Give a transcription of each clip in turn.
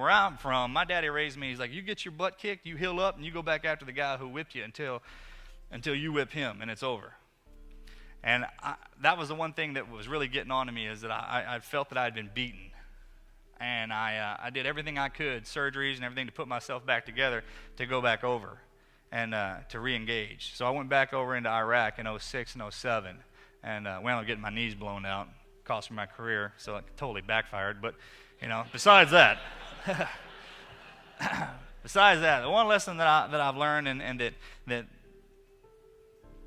where I'm from, my daddy raised me. He's like, you get your butt kicked, you heal up, and you go back after the guy who whipped you until you whip him, and it's over. And that was the one thing that was really getting on to me, is that I felt that I had been beaten. And I did everything I could, surgeries and everything, to put myself back together to go back over and to re-engage. So I went back over into Iraq in 06 and 07 and wound up getting my knees blown out, cost me my career, so it totally backfired. But, besides that, the one lesson that I've learned and that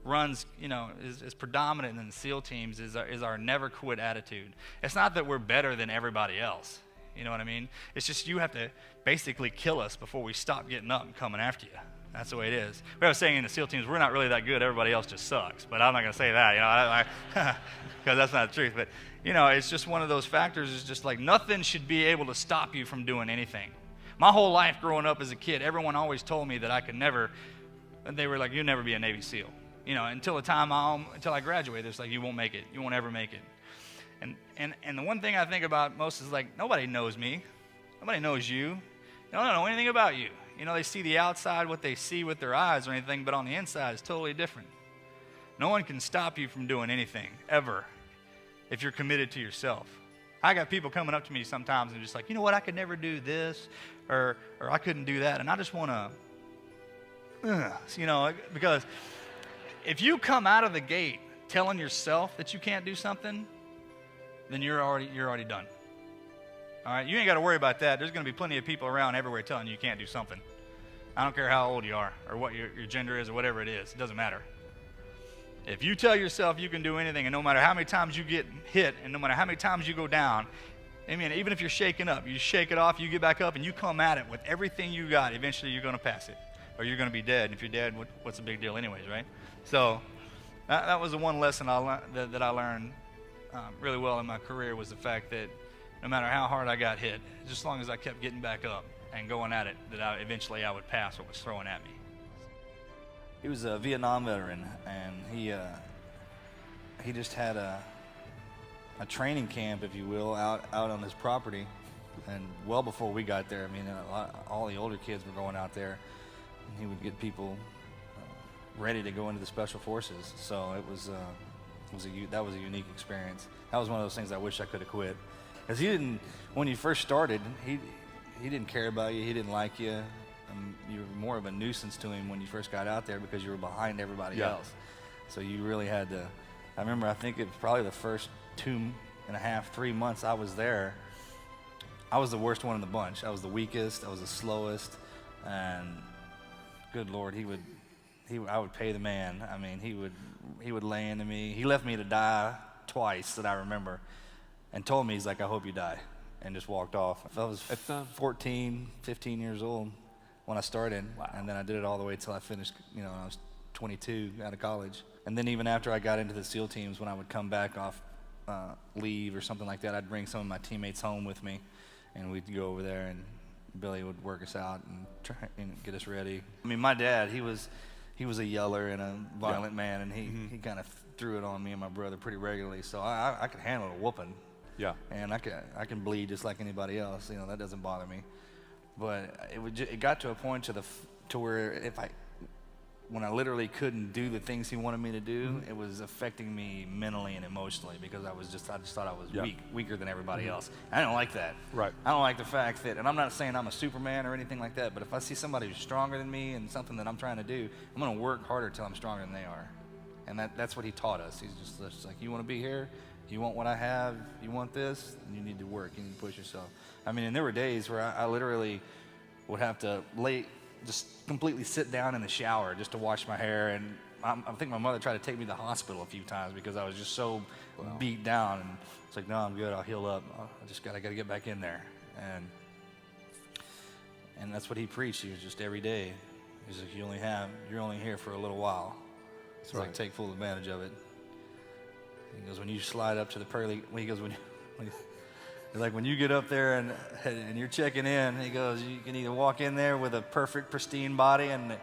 runs, is predominant in the SEAL teams is our never quit attitude. It's not that we're better than everybody else. You know what I mean? It's just you have to basically kill us before we stop getting up and coming after you. That's the way it is. We was saying in the SEAL teams, we're not really that good. Everybody else just sucks. But I'm not going to say that, because that's not the truth. But, it's just one of those factors. It's just like nothing should be able to stop you from doing anything. My whole life growing up as a kid, everyone always told me that I could never, they were like, you'll never be a Navy SEAL. Until I graduated, it's like, you won't make it. You won't ever make it. And the one thing I think about most is like, nobody knows me. Nobody knows you. They don't know anything about you. They see the outside, what they see with their eyes or anything, but on the inside, it's totally different. No one can stop you from doing anything, ever, if you're committed to yourself. I got people coming up to me sometimes and just like, you know what, I could never do this, or I couldn't do that, and I just want to, because if you come out of the gate telling yourself that you can't do something, then you're already done. All right, you ain't got to worry about that. There's going to be plenty of people around everywhere telling you can't do something. I don't care how old you are or what your gender is or whatever it is. It doesn't matter. If you tell yourself you can do anything, and no matter how many times you get hit and no matter how many times you go down, even if you're shaking up, you shake it off, you get back up, and you come at it with everything you got, eventually you're going to pass it. Or you're going to be dead. And if you're dead, what's the big deal anyways, right? So that was the one lesson that I learned really well in my career, was the fact that no matter how hard I got hit, just as long as I kept getting back up and going at it, that eventually I would pass what was thrown at me. He was a Vietnam veteran, and he just had a training camp, if you will, out on his property. And well before we got there, all the older kids were going out there, and he would get people ready to go into the special forces. So that was a unique experience. That was one of those things I wish I could have quit. Because when you first started, he didn't care about you, he didn't like you. You were more of a nuisance to him when you first got out there because you were behind everybody else. So you really had to, I think it was probably the first 2.5, 3 months I was there, I was the worst one in the bunch. I was the weakest, I was the slowest, and good Lord, I would pay the man. He would lay into me. He left me to die twice that I remember, and told me, he's like, I hope you die, and just walked off. I was 14, 15 years old when I started. Wow. And then I did it all the way till I finished, when I was 22 out of college. And then even after I got into the SEAL teams, when I would come back off leave or something like that, I'd bring some of my teammates home with me, and we'd go over there, and Billy would work us out and try and get us ready. My dad, he was a yeller and a violent man, and he kind of threw it on me and my brother pretty regularly, so I could handle a whooping. Yeah. And I can bleed just like anybody else. That doesn't bother me. But it got to a point to where when I literally couldn't do the things he wanted me to do, it was affecting me mentally and emotionally, because I just thought I was weaker than everybody else. I don't like that. Right. I don't like the fact that, and I'm not saying I'm a Superman or anything like that, but if I see somebody who's stronger than me and something that I'm trying to do, I'm going to work harder till I'm stronger than they are. And that's what he taught us. He's just like, you want to be here? You want what I have? You want this? You need to work. You need to push yourself. And there were days where I literally would have to just completely sit down in the shower just to wash my hair. And I think my mother tried to take me to the hospital a few times because I was just so beat down. And it's like, no, I'm good. I'll heal up. I got to get back in there. And that's what he preached. He was just every day. He's like, you're only here for a little while. So like, take full advantage of it. He goes, when you slide up to the pearly, he goes, when you get up there and you're checking in, he goes, you can either walk in there with a perfect, pristine body and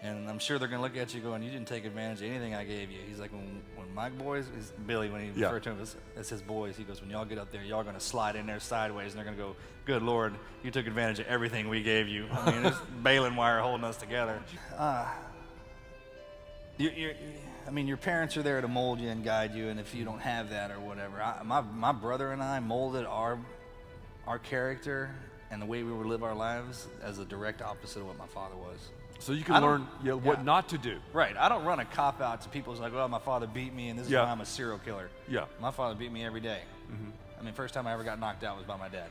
And I'm sure they're going to look at you going, you didn't take advantage of anything I gave you. He's like, when my boys, Billy, when he referred to him as his boys, he goes, when y'all get up there, y'all going to slide in there sideways, and they're going to go, good Lord, you took advantage of everything we gave you. I mean, it's baling wire holding us together. I mean, your parents are there to mold you and guide you, and if you don't have that or whatever. My brother and I molded our character and the way we would live our lives as a direct opposite of what my father was. So you can learn what not to do. Right. I don't run a cop-out to people who's like, well, my father beat me, and this is why I'm a serial killer. Yeah. My father beat me every day. Mm-hmm. I mean, first time I ever got knocked out was by my dad.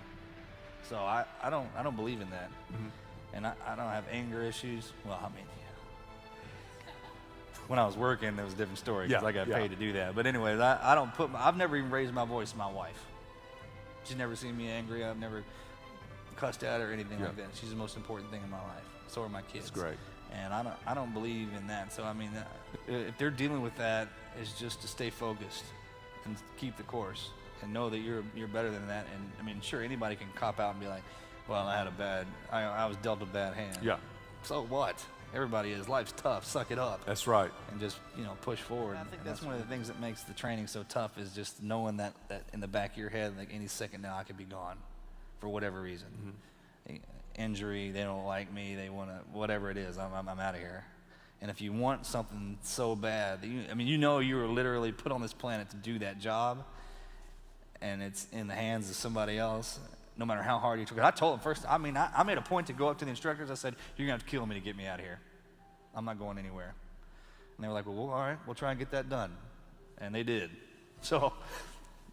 So I don't believe in that. Mm-hmm. And I don't have anger issues. Well, I mean, when I was working, it was a different story because I got paid to do that. But anyways, I've never even raised my voice to my wife. She's never seen me angry. I've never cussed at her or anything like that. She's the most important thing in my life. So are my kids. That's great. And I don't believe in that. So I mean, if they're dealing with that, it's just to stay focused and keep the course and know that you're better than that. And I mean, sure, anybody can cop out and be like, well, I was dealt a bad hand. Yeah. So what? Everybody is. Life's tough. Suck it up. That's right. And just, push forward. I think that's one of the things that makes the training so tough is just knowing that in the back of your head, like any second now I could be gone for whatever reason. Mm-hmm. Injury, they don't like me, they want to, whatever it is, I'm out of here. And if you want something so bad, you were literally put on this planet to do that job, and it's in the hands of somebody else, no matter how hard you try. I told them first, I made a point to go up to the instructors. I said, you're going to have to kill me to get me out of here. I'm not going anywhere. And they were like, well, all right, we'll try and get that done. And they did. So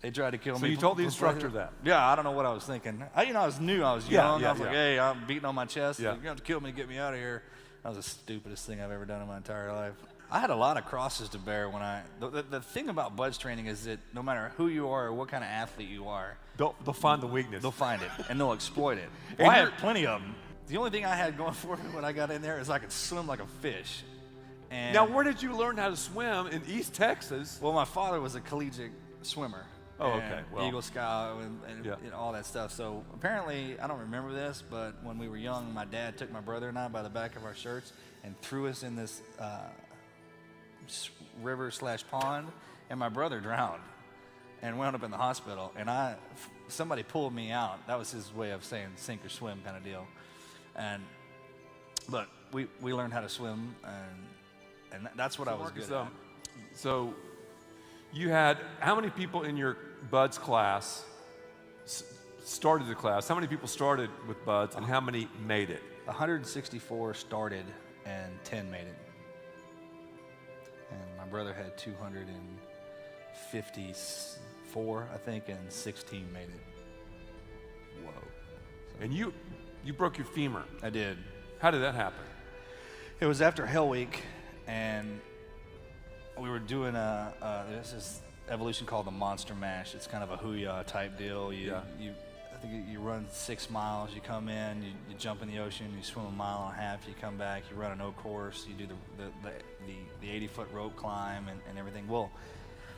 they tried to kill me. So you told the instructor that? Yeah, I don't know what I was thinking. I was young. I was like, hey, I'm beating on my chest. Yeah. You're going to have to kill me to get me out of here. That was the stupidest thing I've ever done in my entire life. I had a lot of crosses to bear when the thing about BUD/S training is that no matter who you are or what kind of athlete you are, they'll find the weakness. They'll find it, and they'll exploit it. Well, I had plenty of them. The only thing I had going for me when I got in there is I could swim like a fish. And now, where did you learn how to swim in East Texas? Well, my father was a collegiate swimmer. Oh, okay. Well, Eagle Scout and all that stuff. So apparently, I don't remember this, but when we were young, my dad took my brother and I by the back of our shirts and threw us in this river/pond, and my brother drowned and wound up in the hospital. And somebody pulled me out. That was his way of saying sink or swim kind of deal. But we learned how to swim, and that's what I was good at. So you had, how many people in your BUD/S class started the class? How many people started with BUD/S, and how many made it? 164 started, and 10 made it. And my brother had 254, I think, and 16 made it. Whoa. And you broke your femur. I did. How did that happen? It was after Hell Week, and we were doing there's this evolution called the Monster Mash. It's kind of a Hoo-yah type deal. I think you run 6 miles, you come in, you jump in the ocean, you swim a mile and a half, you come back, you run an O course, you do the 80-foot rope climb and everything. Well,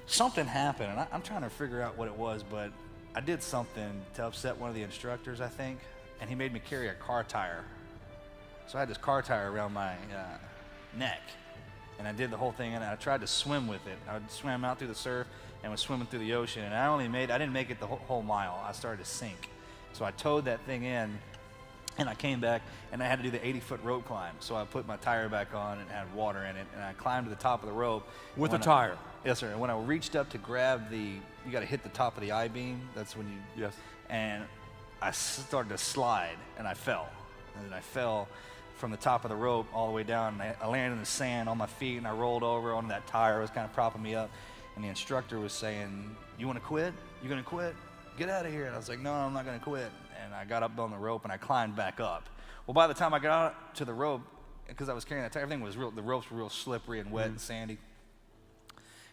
something happened, and I'm trying to figure out what it was, but I did something to upset one of the instructors, I think, and he made me carry a car tire. So I had this car tire around my neck, and I did the whole thing, and I tried to swim with it. I swam out through the surf and was swimming through the ocean, and I didn't make it the whole mile. I started to sink. So I towed that thing in, and I came back, and I had to do the 80-foot rope climb. So I put my tire back on and had water in it, and I climbed to the top of the rope. With a tire? Yes, sir. And when I reached up to grab you got to hit the top of the I-beam. That's when you... Yes. And I started to slide, and I fell. And then I fell from the top of the rope all the way down, and I landed in the sand on my feet, and I rolled over on that tire. It was kind of propping me up. And the instructor was saying, you want to quit? You going to quit? Get out of here. And I was like, no, I'm not going to quit. And I got up on the rope, and I climbed back up. Well, by the time I got out to the rope, because I was carrying that tire, everything was the ropes were real slippery and wet and sandy.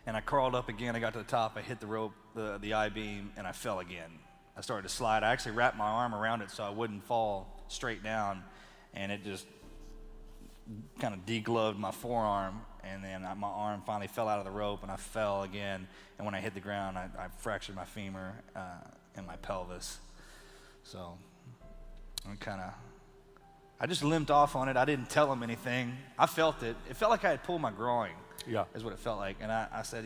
And I crawled up again. I got to the top. I hit the rope, the I-beam, and I fell again. I started to slide. I actually wrapped my arm around it so I wouldn't fall straight down, and it just kind of degloved my forearm, and then my arm finally fell out of the rope, and I fell again. And when I hit the ground, I fractured my femur and my pelvis. So I just limped off on it. I didn't tell him anything. I felt it. It felt like I had pulled my groin. Yeah. Is what it felt like. And I said,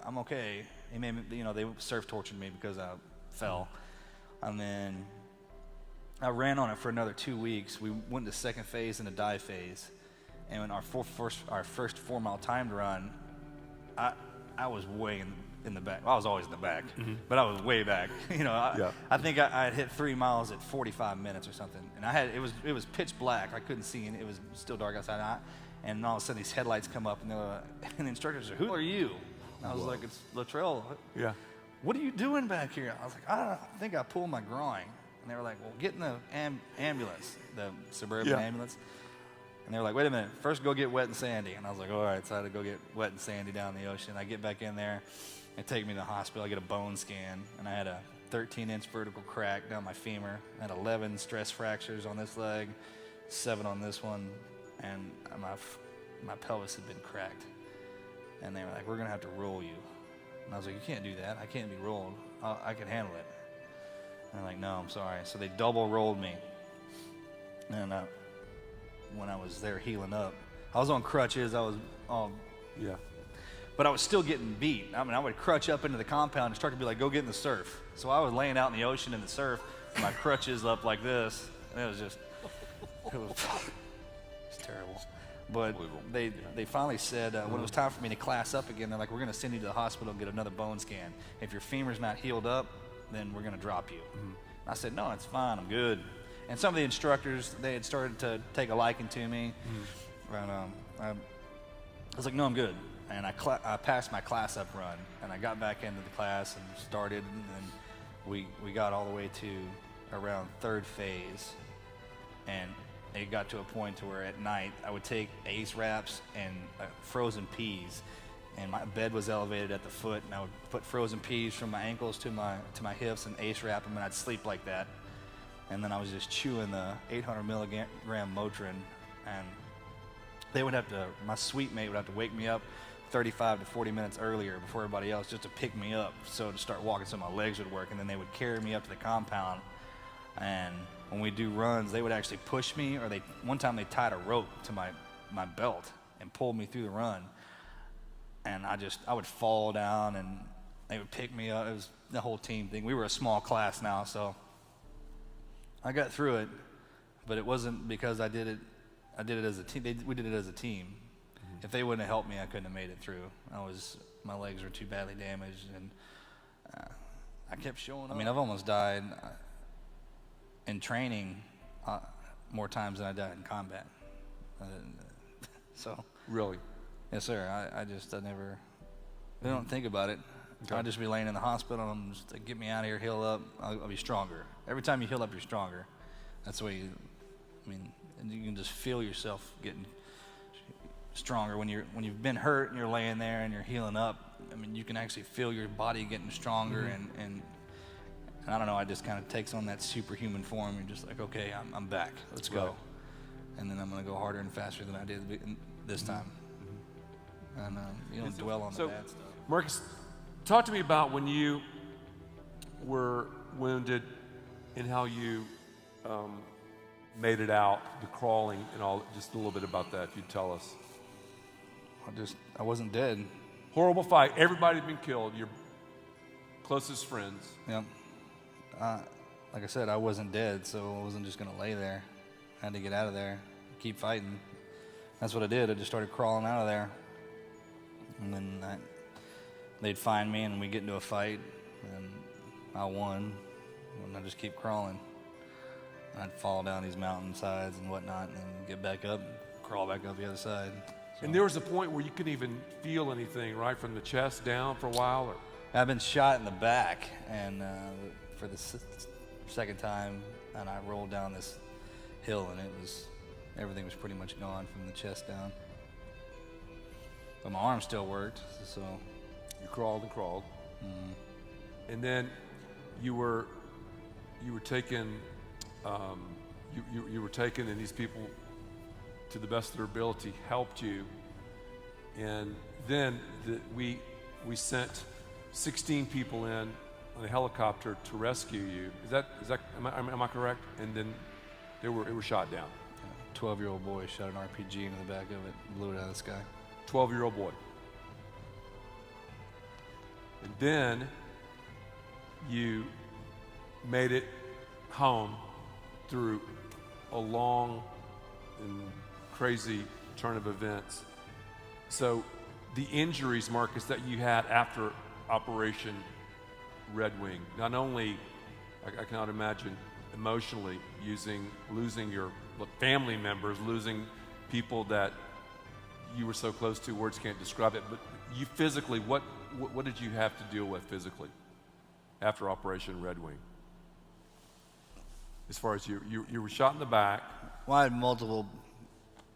I'm okay. He made me, they surf tortured me because I fell. And then I ran on it for another 2 weeks. We went to second phase and a dive phase. And when our first 4 mile timed run, I was way in the back. Well, I was always in the back, but I was way back. I think I had hit 3 miles at 45 minutes or something. And it was pitch black. I couldn't see, and it was still dark outside. And all of a sudden, these headlights come up, and the instructor said, "Who are you?" And I was like, "It's Latrell." Yeah. "What are you doing back here?" I was like, "I think I pulled my groin." And they were like, "Well, get in the ambulance, the suburban ambulance." And they were like, "Wait a minute, first go get Wet and Sandy." And I was like, "All right." So I had to go get Wet and Sandy down in the ocean. I get back in there, they take me to the hospital. I get a bone scan, and I had a 13-inch vertical crack down my femur. I had 11 stress fractures on this leg, 7 on this one, and my pelvis had been cracked. And they were like, "We're gonna have to roll you." And I was like, "You can't do that. I can't be rolled. I can handle it." And they're like, "No, I'm sorry." So they double rolled me. And when I was there healing up, I was on crutches. I was all, but I was still getting beat. I mean, I would crutch up into the compound and start to be like, "Go get in the surf." So I was laying out in the ocean in the surf, with my crutches up like this. And it was terrible. But they finally said, when it was time for me to class up again, they're like, "We're going to send you to the hospital and get another bone scan. If your femur's not healed up, then we're going to drop you." I said, "No, it's fine. I'm good." And some of the instructors, they had started to take a liking to me. And I was like, "No, I'm good." And I passed my class up run, and I got back into the class and started, and then we got all the way to around third phase, and it got to a point to where at night I would take ACE wraps and frozen peas, and my bed was elevated at the foot, and I would put frozen peas from my ankles to my hips and ACE wrap them, and I'd sleep like that. And then I was just chewing the 800 milligram Motrin, and my suite mate would have to wake me up 35 to 40 minutes earlier before everybody else just to pick me up, so to start walking so my legs would work, and then they would carry me up to the compound. And when we do runs, they would actually push me, or one time they tied a rope to my belt and pulled me through the run. And I would fall down, and they would pick me up. It was the whole team thing. We were a small class now, so I got through it, but it wasn't because I did it as a team. We did it as a team. If they wouldn't have helped me, I couldn't have made it through. My legs were too badly damaged, and I kept showing up. I mean, I've almost died in training more times than I died in combat. So Really? yes, sir. I don't think about it. Okay. I'd just be laying in the hospital and just like, "Get me out of here, heal up. I'll be stronger." Every time you heal up, you're stronger. That's the way and you can just feel yourself getting stronger when you've been hurt and you're laying there and you're healing up. I mean, you can actually feel your body getting stronger, and I don't know. I just kind of takes on that superhuman form. You're just like, "Okay, I'm back. Let's go." Right. And then I'm gonna go harder and faster than I did this time. And you don't dwell on the bad stuff. Marcus, talk to me about when you were wounded and how you made it out, the crawling and all. Just a little bit about that, if you'd tell us. I wasn't dead. Horrible fight. Everybody had been killed. Your closest friends. Yep. Like I said, I wasn't dead, so I wasn't just gonna lay there. I had to get out of there, keep fighting. That's what I did. I just started crawling out of there, and then they'd find me, and we'd get into a fight, and I won, and I just keep crawling. I'd fall down these mountainsides and whatnot, and then get back up, crawl back up the other side. So. And there was a point where you couldn't even feel anything, right, from the chest down for a while? Or? I've been shot in the back, and for the second time, and I rolled down this hill, and everything was pretty much gone from the chest down. But my arm still worked, so. You crawled and crawled. Mm-hmm. And then you were taken. You were taken, and these people, to the best of their ability, helped you. And then we sent 16 people in on a helicopter to rescue you. Am I correct? And then it was shot down. 12-year-old boy shot an RPG into the back of it, blew it out of the sky. 12-year-old boy. And then you made it home through a long and crazy turn of events. So the injuries, Marcus, that you had after Operation Red Wing, not only, I cannot imagine, emotionally losing your family members, losing people that you were so close to, words can't describe it, but you physically, what did you have to deal with physically after Operation Red Wing? As far as you were shot in the back. Well, I had multiple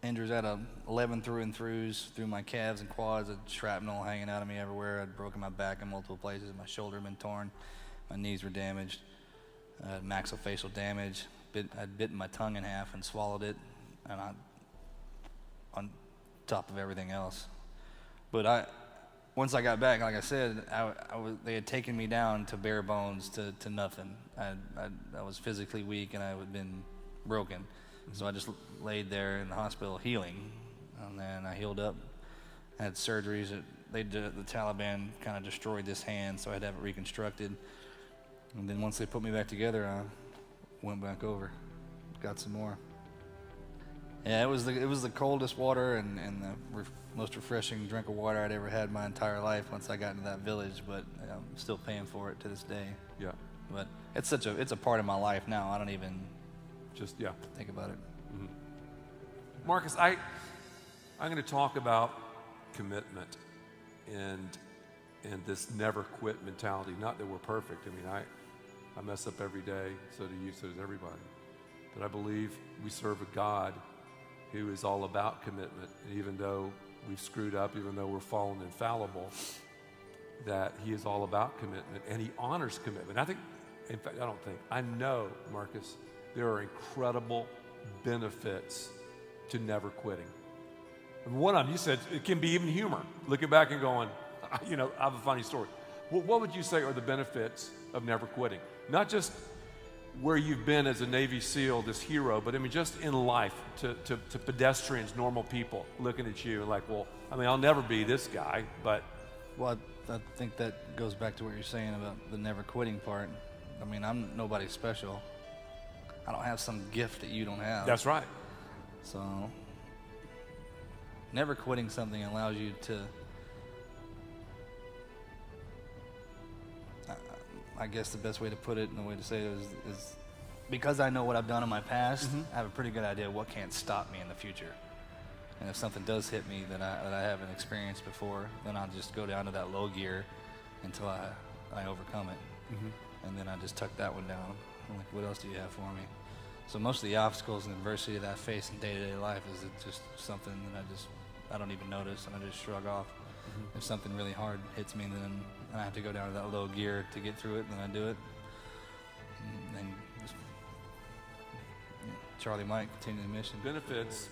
injuries. I had 11 through-and-throughs through my calves and quads, a shrapnel hanging out of me everywhere. I'd broken my back in multiple places. My shoulder had been torn. My knees were damaged. I had maxillofacial damage. I'd bitten my tongue in half and swallowed it, and on top of everything else. But once I got back, like I said, they had taken me down to bare bones, to nothing. I was physically weak, and I had been broken. So I just laid there in the hospital healing, and then I healed up. I had surgeries. The Taliban kind of destroyed this hand, so I had to have it reconstructed. And then once they put me back together, I went back over, got some more. Yeah, it was the coldest water and the most refreshing drink of water I'd ever had my entire life once I got into that village, but I'm still paying for it to this day. Yeah. But it's a part of my life now. I don't even Yeah. think about it. Mm-hmm. Marcus, I'm going to talk about commitment and this never quit mentality. Not that we're perfect. I mean, I mess up every day, so do you, so does everybody. But I believe we serve a God who is all about commitment. And even though we've screwed up, even though we're fallen and fallible, that he is all about commitment, and he honors commitment. I know, Marcus, there are incredible benefits to never quitting. And one of them, you said, it can be even humor. Looking back and going, I have a funny story. What would you say are the benefits of never quitting? Not just where you've been as a Navy SEAL, this hero, but I mean just in life, to pedestrians, normal people looking at you and like, well, I mean, I'll never be this guy, but... Well, I think that goes back to what you're saying about the never quitting part. I mean, I'm nobody special. I don't have some gift that you don't have. That's right. So, never quitting something allows you to, I guess the best way to put it and the way to say it is because I know what I've done in my past, I have a pretty good idea what can't stop me in the future. And if something does hit me that I haven't experienced before, then I'll just go down to that low gear until I overcome it. And then I just tuck that one down. I'm like, what else do you have for me? So most of the obstacles and adversity that I face in day-to-day life is just something that I don't even notice, and I just shrug off. If something really hard hits me, then I have to go down to that low gear to get through it, and then I do it. And then just, Charlie Mike, continue the mission. Benefits,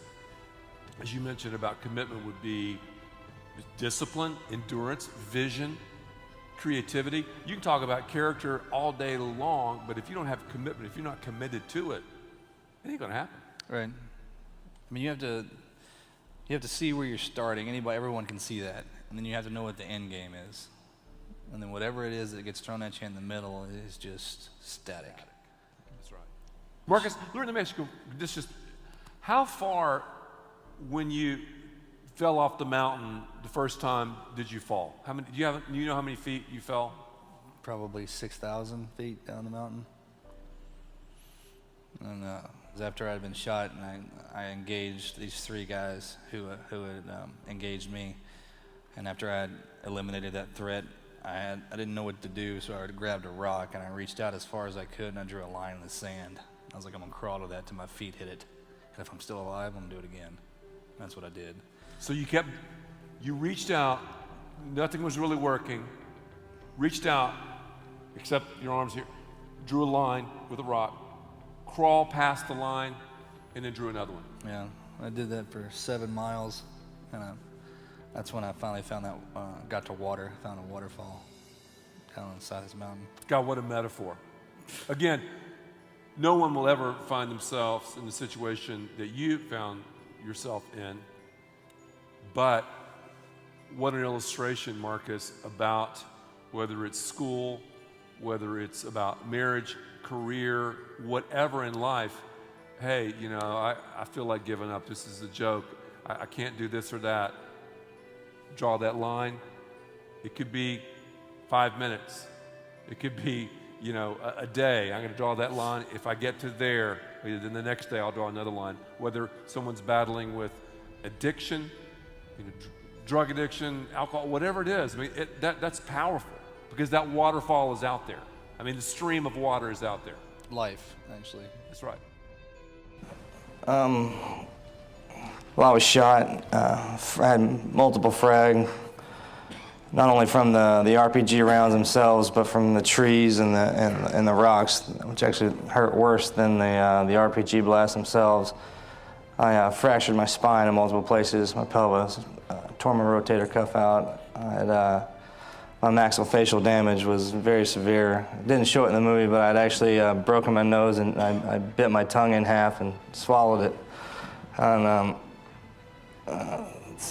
as you mentioned about commitment, would be discipline, endurance, vision, creativity. You can talk about character all day long, but if you don't have commitment, if you're not committed to it, it ain't gonna happen. Right. I mean, you have to see where you're starting. Everyone can see that, and then you have to know what the end game is. And then whatever it is that gets thrown at you in the middle is just static. That's right. Marcus, let me ask you this: how far, when you fell off the mountain the first time, did you fall? How many? Do you know how many feet you fell? Probably 6,000 feet down the mountain. And after I'd been shot, and I engaged these three guys who had engaged me. And after I had eliminated that threat, I didn't know what to do, so I grabbed a rock and I reached out as far as I could, and I drew a line in the sand. I was like, I'm gonna crawl to that till my feet hit it, and if I'm still alive, I'm gonna do it again. That's what I did. So you reached out, nothing was really working, reached out, except your arms here, drew a line with a rock, crawl past the line, and then drew another one. Yeah, I did that for 7 miles, and that's when I finally found that, got to water, found a waterfall down on the side of this mountain. God, what a metaphor. Again, no one will ever find themselves in the situation that you found yourself in. But what an illustration, Marcus, about whether it's school, whether it's about marriage, career, whatever in life. Hey, you know, I feel like giving up. This is a joke. I can't do this or that. Draw that line. It could be 5 minutes. It could be, you know, a day. I'm going to draw that line. If I get to there, then the next day I'll draw another line. Whether someone's battling with addiction, you know, drug addiction, alcohol, whatever it is. I mean, that's powerful because that waterfall is out there. I mean, the stream of water is out there. Life, actually. That's right. Well, I was shot. I had multiple frag, not only from the RPG rounds themselves, but from the trees and the rocks, which actually hurt worse than the RPG blasts themselves. I fractured my spine in multiple places, my pelvis, tore my rotator cuff out. My maxillofacial damage was very severe. Didn't show it in the movie, but I'd actually broken my nose and I bit my tongue in half and swallowed it. And I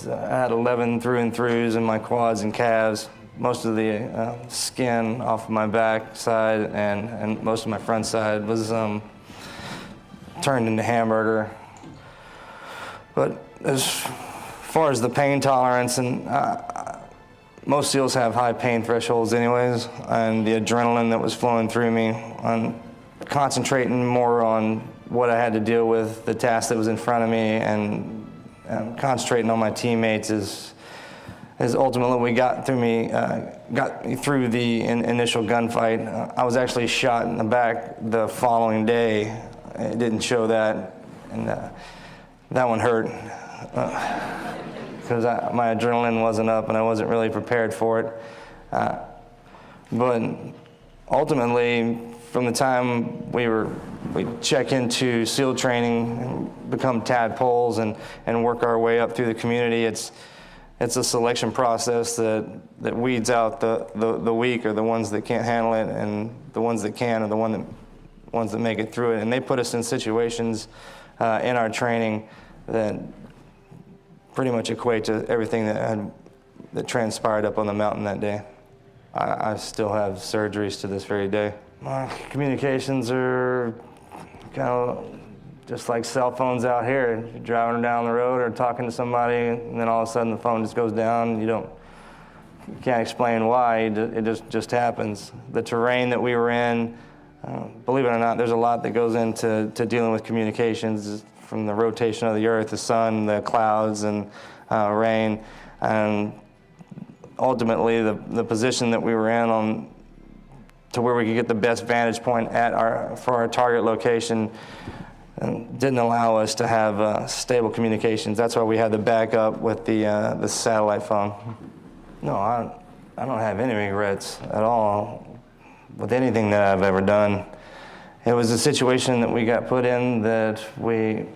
had 11 through and throughs in my quads and calves. Most of the skin off of my back side and most of my front side was turned into hamburger. But as far as the pain tolerance, and most SEALs have high pain thresholds anyways, and the adrenaline that was flowing through me, on concentrating more on what I had to deal with, the task that was in front of me, and concentrating on my teammates is ultimately got me through the initial gunfight. I was actually shot in the back the following day. It didn't show that, and that one hurt. Because my adrenaline wasn't up and I wasn't really prepared for it. But ultimately, from the time we check into SEAL training, and become tadpoles and work our way up through the community, it's a selection process that weeds out the weak or the ones that can't handle it, and the ones that can are the ones that make it through it. And they put us in situations in our training that pretty much equate to everything that transpired up on the mountain that day. I still have surgeries to this very day. My communications are kind of just like cell phones out here. You're driving down the road or talking to somebody, and then all of a sudden the phone just goes down. You can't explain why. It just happens. The terrain that we were in, believe it or not, there's a lot that goes into dealing with communications, from the rotation of the earth, the sun, the clouds, and rain. And ultimately, the position that we were in to where we could get the best vantage point for our target location didn't allow us to have stable communications. That's why we had the backup with the satellite phone. No, I don't have any regrets at all with anything that I've ever done. It was a situation that we got put in that we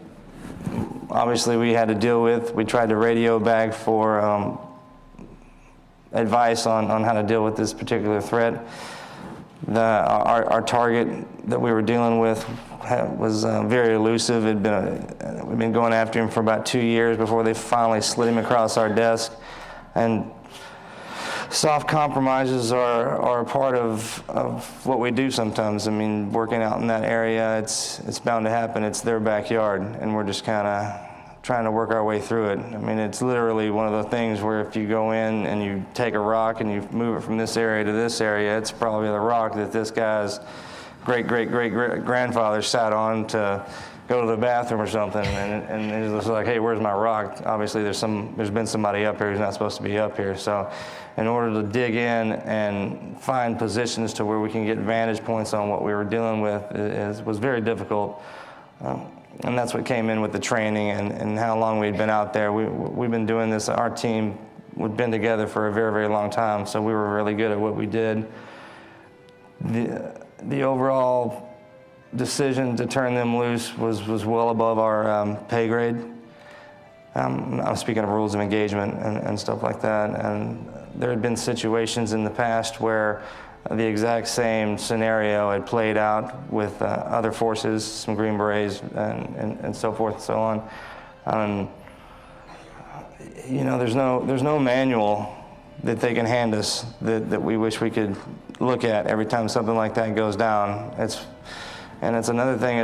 had to deal with. We tried to radio back for advice on how to deal with this particular threat. Our target that we were dealing with was very elusive. We'd been going after him for about 2 years before they finally slid him across our desk. And soft compromises are a part of what we do sometimes. I mean, working out in that area, it's bound to happen. It's their backyard, and we're just kind of trying to work our way through it. I mean, it's literally one of the things where if you go in and you take a rock and you move it from this area to this area, it's probably the rock that this guy's great-great-great-grandfather sat on to go to the bathroom or something, and it's just like, hey, where's my rock? Obviously, there's been somebody up here who's not supposed to be up here. So in order to dig in and find positions to where we can get vantage points on what we were dealing with was very difficult. And that's what came in with the training and how long we'd been out there. We've been doing this. Our team had been together for a very, very long time, so we were really good at what we did. The overall decision to turn them loose was well above our pay grade. I'm speaking of rules of engagement and stuff like that. And there had been situations in the past where the exact same scenario had played out with other forces, some Green Berets, and so forth and so on. You know, there's no manual that they can hand us that we wish we could look at every time something like that goes down. It's another thing.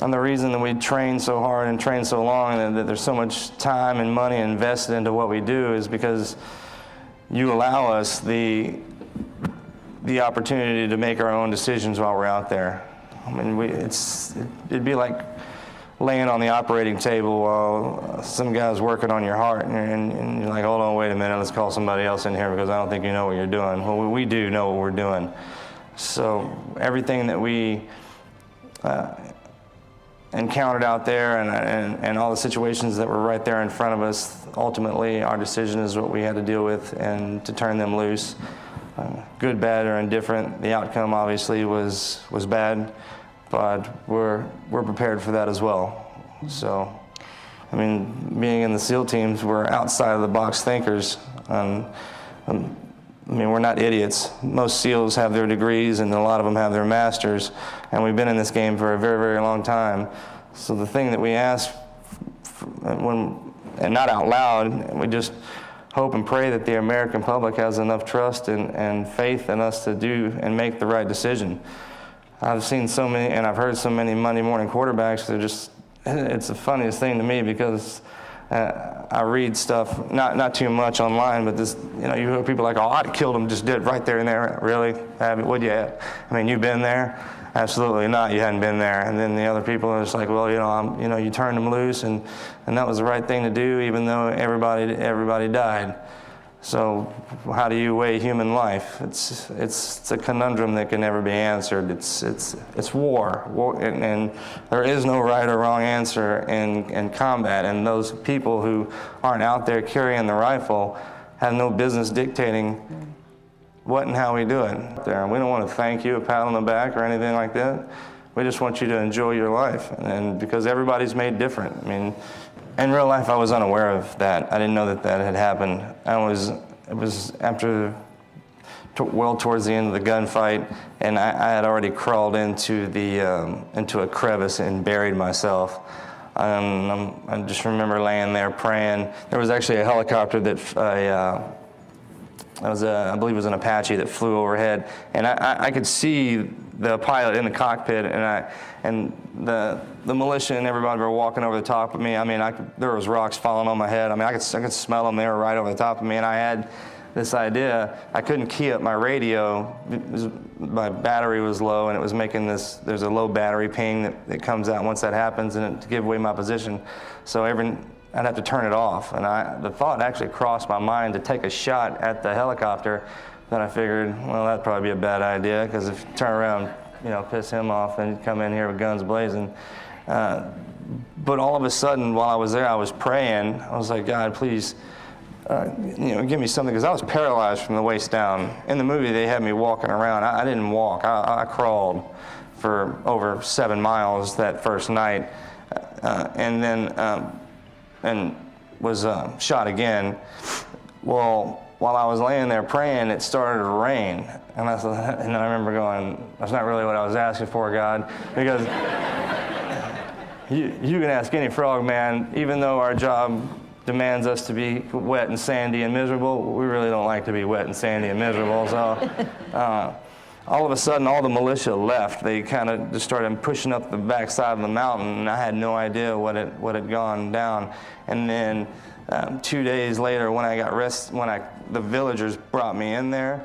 And the reason that we train so hard and train so long and that there's so much time and money invested into what we do is because you allow us the opportunity to make our own decisions while we're out there. I mean, it'd be like laying on the operating table while some guy's working on your heart, and you're like, hold on, wait a minute, let's call somebody else in here because I don't think you know what you're doing. Well, we do know what we're doing. So everything that we encountered out there and all the situations that were right there in front of us, ultimately our decision is what we had to deal with and to turn them loose. Good, bad, or indifferent. The outcome obviously was bad, but we're prepared for that as well. So, I mean, being in the SEAL teams, we're outside of the box thinkers. I mean, we're not idiots. Most SEALs have their degrees, and a lot of them have their masters, and we've been in this game for a very, very long time. So the thing that we ask, and not out loud, we just hope and pray that the American public has enough trust and faith in us to do and make the right decision. I've seen so many, and I've heard so many Monday morning quarterbacks. It's the funniest thing to me because I read stuff, not too much online, but this, you hear people like, oh, I'd killed him, just did it right there and there. Really? Would you? I mean, you've been there? Absolutely not. You hadn't been there. And then the other people are just like, well, you turned them loose, and that was the right thing to do, even though everybody died. So how do you weigh human life? It's a conundrum that can never be answered. It's war, and there is no right or wrong answer in combat. And those people who aren't out there carrying the rifle have no business dictating what and how we do it. And we don't want to thank you, a pat on the back or anything like that. We just want you to enjoy your life, and because everybody's made different. I mean, in real life, I was unaware of that. I didn't know that had happened. It was after, well towards the end of the gunfight, and I had already crawled into a crevice and buried myself. I just remember laying there praying. There was actually a helicopter that I believe it was an Apache that flew overhead, and I could see the pilot in the cockpit, and the militia and everybody were walking over the top of me. I mean, there was rocks falling on my head. I mean, I could smell them. They were right over the top of me, and I had this idea. I couldn't key up my radio. My battery was low, and it was making this. There's a low battery ping that comes out once that happens, and to give away my position. So I'd have to turn it off, and the thought actually crossed my mind to take a shot at the helicopter. Then I figured, well, that'd probably be a bad idea, because if you turn around, piss him off, and come in here with guns blazing. But all of a sudden, while I was there, I was praying. I was like, God, please, give me something, because I was paralyzed from the waist down. In the movie, they had me walking around. I didn't walk. I crawled for over 7 miles that first night, and then and was shot again. Well, while I was laying there praying, it started to rain, and I remember going, "That's not really what I was asking for, God," because you can ask any frog, man. Even though our job demands us to be wet and sandy and miserable, we really don't like to be wet and sandy and miserable. So all of a sudden, all the militia left. They kind of just started pushing up the backside of the mountain, and I had no idea what had gone down. And then 2 days later, when the villagers brought me in there,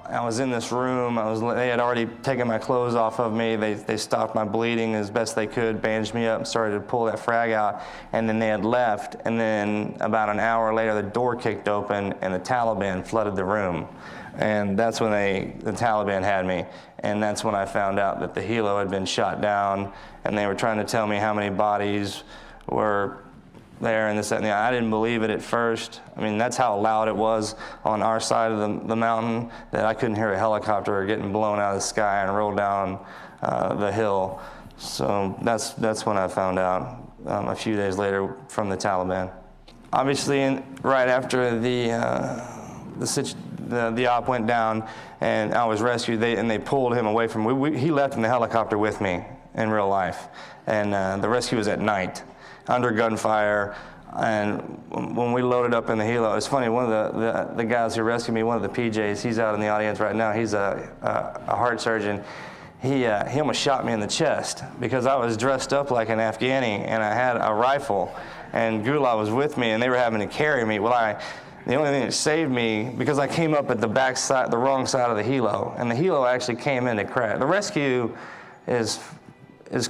I was in this room. They had already taken my clothes off of me. They stopped my bleeding as best they could, bandaged me up, and started to pull that frag out. And then they had left. And then about an hour later, the door kicked open, and the Taliban flooded the room. And that's when the Taliban had me. And that's when I found out that the helo had been shot down, and they were trying to tell me how many bodies were there and this, that, and the other. I didn't believe it at first. I mean, that's how loud it was on our side of the mountain, that I couldn't hear a helicopter getting blown out of the sky and roll down the hill. So that's when I found out a few days later from the Taliban. Obviously, right after the the op went down and I was rescued, they pulled him away from me. He left in the helicopter with me in real life. And the rescue was at night, under gunfire. And when we loaded up in the helo, it's funny, one of the guys who rescued me, one of the PJs, he's out in the audience right now, he's a heart surgeon. He almost shot me in the chest because I was dressed up like an Afghani and I had a rifle, and Gulab was with me and they were having to carry me. Well, the only thing that saved me, because I came up at the back side, the wrong side of the helo, and the helo actually came in to crash. The rescue is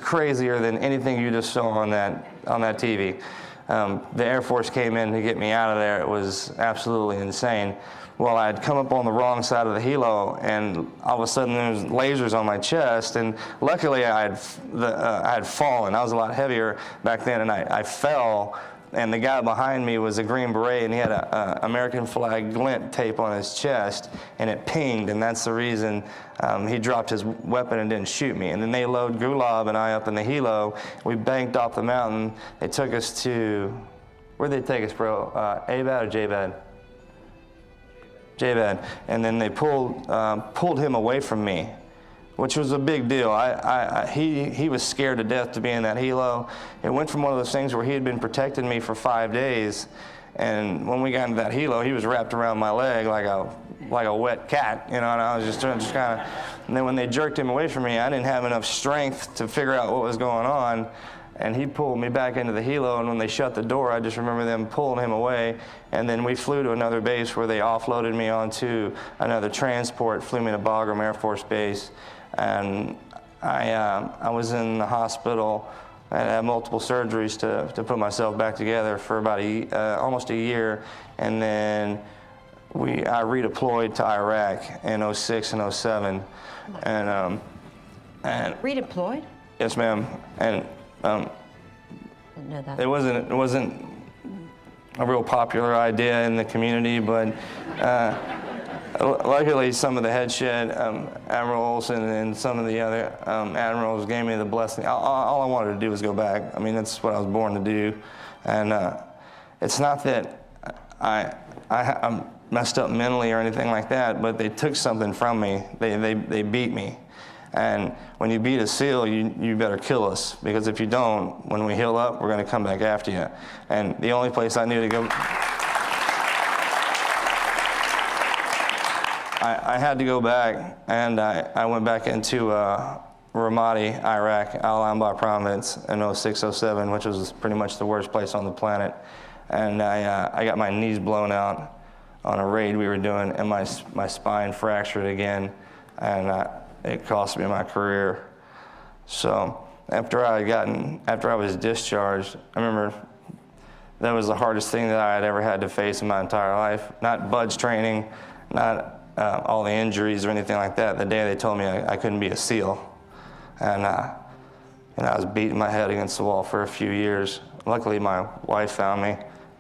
crazier than anything you just saw on that TV. The Air Force came in to get me out of there. It was absolutely insane. Well, I had come up on the wrong side of the helo, and all of a sudden there was lasers on my chest, and luckily I had fallen. I was a lot heavier back then, and I fell, and the guy behind me was a Green Beret, and he had a American flag glint tape on his chest, and it pinged, and that's the reason he dropped his weapon and didn't shoot me. And then they load Gulab and I up in the helo. We banked off the mountain. They took us to, where'd they take us, bro? ABAD or JBAD? JBAD. And then they pulled him away from me, which was a big deal. He was scared to death to be in that helo. It went from one of those things where he had been protecting me for 5 days, and when we got into that helo, he was wrapped around my leg like a wet cat, you know, and I was just kind of, and then when they jerked him away from me, I didn't have enough strength to figure out what was going on, and he pulled me back into the helo, and when they shut the door, I just remember them pulling him away, and then we flew to another base where they offloaded me onto another transport, flew me to Bagram Air Force Base, and I was in the hospital. I had multiple surgeries to put myself back together for about almost a year, and then I redeployed to Iraq in 06 and 07, and Redeployed? yes, ma'am, and Didn't know that. it wasn't a real popular idea in the community, but luckily some of the head shed, Admiral Olson and some of the other admirals gave me the blessing. All I wanted to do was go back. I mean, that's what I was born to do. And it's not that I'm messed up mentally or anything like that, but they took something from me. They beat me. And when you beat a SEAL, you better kill us, because if you don't, when we heal up, we're going to come back after you. And the only place I knew to go, I had to go back, and I went back into Ramadi, Iraq, Al-Anbar province in 06, 07, which was pretty much the worst place on the planet. And I got my knees blown out on a raid we were doing, and my spine fractured again, and it cost me my career. So after I was discharged, I remember that was the hardest thing that I had ever had to face in my entire life. Not BUD/S training, not all the injuries or anything like that. The day they told me I couldn't be a SEAL, and I was beating my head against the wall for a few years. Luckily, my wife found me,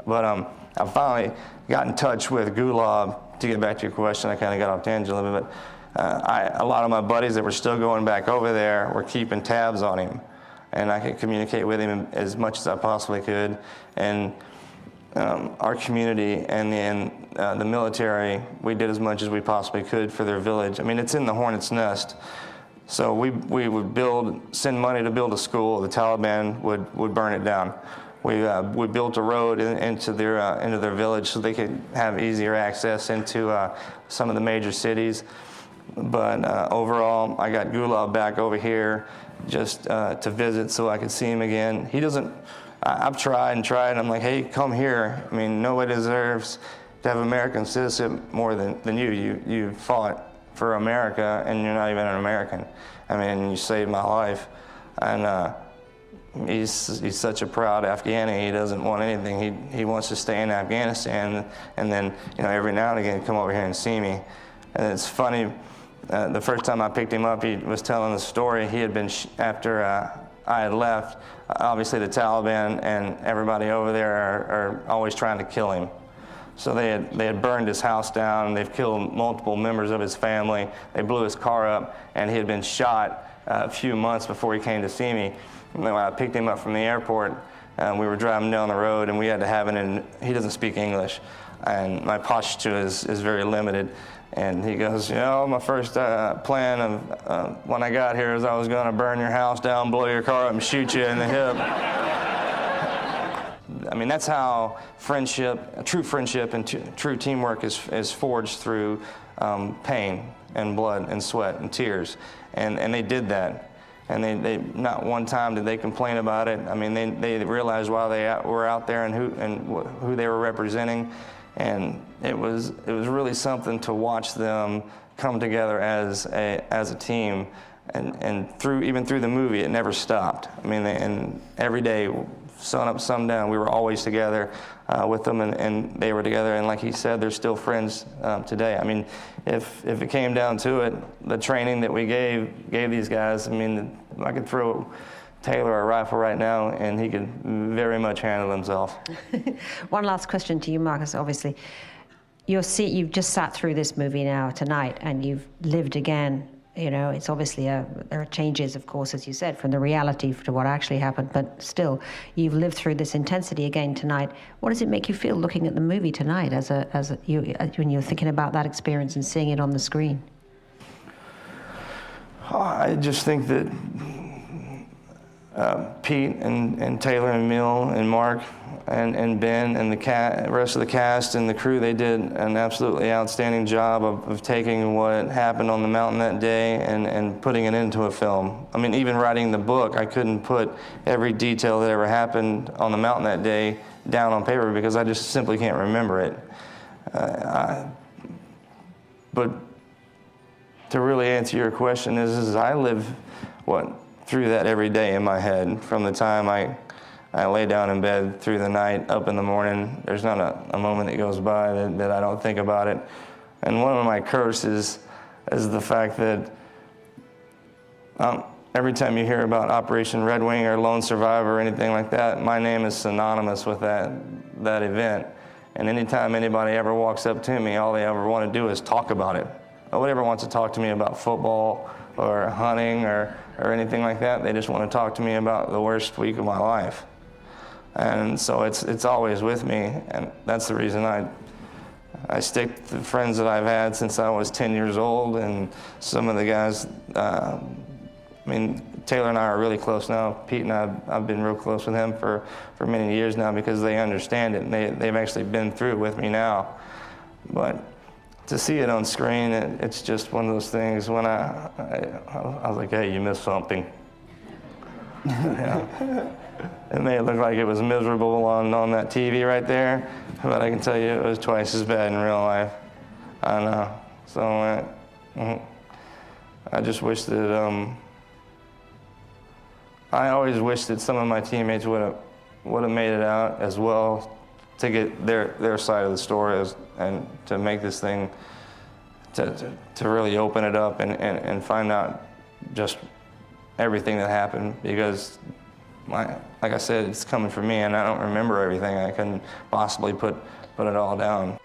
but I finally got in touch with Gulab. To get back to your question, I kind of got off tangent a little bit, but a lot of my buddies that were still going back over there were keeping tabs on him, and I could communicate with him as much as I possibly could. And our community and the military, we did as much as we possibly could for their village. I mean, it's in the hornet's nest. So we would send money to build a school. The Taliban would burn it down. We built a road into their village so they could have easier access into some of the major cities. But overall, I got Gulab back over here just to visit so I could see him again. I've tried and tried, and I'm like, hey, come here. I mean, nobody deserves to have American citizenship more than you. You fought for America, and you're not even an American. I mean, you saved my life. And he's such a proud Afghani. He doesn't want anything. He wants to stay in Afghanistan, and then, every now and again come over here and see me. And it's funny, the first time I picked him up, he was telling the story. He had been, after I had left, obviously the Taliban and everybody over there are always trying to kill him. So they had burned his house down, they've killed multiple members of his family, they blew his car up, and he had been shot a few months before he came to see me. And when I picked him up from the airport, we were driving down the road, and we had to have he doesn't speak English. and my posture is very limited. And he goes, you know, my first plan of when I got here is I was going to burn your house down, blow your car up, and shoot you in the hip. I mean, that's how friendship, true friendship and true teamwork is forged through pain and blood and sweat and tears. And they did that. And they not one time did they complain about it. I mean, they realized why they were out there and who they were representing. And it was really something to watch them come together as a team. And even through the movie, it never stopped. I mean, and every day, sun up, sun down, we were always together with them, and they were together. And like he said, they're still friends today. I mean, if it came down to it, the training that we gave these guys, I mean, I could throw Taylor a rifle right now, and he could very much handle himself. One last question to you, Marcus. Obviously, you've just sat through this movie now tonight, and you've lived again. You know, it's obviously there are changes, of course, as you said, from the reality to what actually happened. But still, you've lived through this intensity again tonight. What does it make you feel looking at the movie tonight, when you're thinking about that experience and seeing it on the screen? I just think that Pete and Taylor and Emil and Mark and Ben and the rest of the cast and the crew, they did an absolutely outstanding job of taking what happened on the mountain that day and putting it into a film. I mean, even writing the book, I couldn't put every detail that ever happened on the mountain that day down on paper because I just simply can't remember it. But to really answer your question is I live through that every day in my head. From the time I lay down in bed through the night, up in the morning, there's not a moment that goes by that I don't think about it. And one of my curses is the fact that every time you hear about Operation Red Wing or Lone Survivor or anything like that, my name is synonymous with that event. And anytime anybody ever walks up to me, all they ever want to do is talk about it. Nobody ever wants to talk to me about football or hunting or anything like that. They just want to talk to me about the worst week of my life. And so it's always with me, and that's the reason I stick to the friends that I've had since I was 10 years old, and some of the guys, I mean, Taylor and I are really close now. Pete and I've been real close with him for many years now because they understand it, and they've actually been through it with me now. But to see it on screen, it's just one of those things when I was like, hey, you missed something. It may look like it was miserable on that TV right there, but I can tell you it was twice as bad in real life. I know. So I just wish that, I always wish that some of my teammates would have made it out as well to get their side of the story and to make this thing, to really open it up and find out just everything that happened, because like I said, it's coming from me and I don't remember everything. I couldn't possibly put it all down.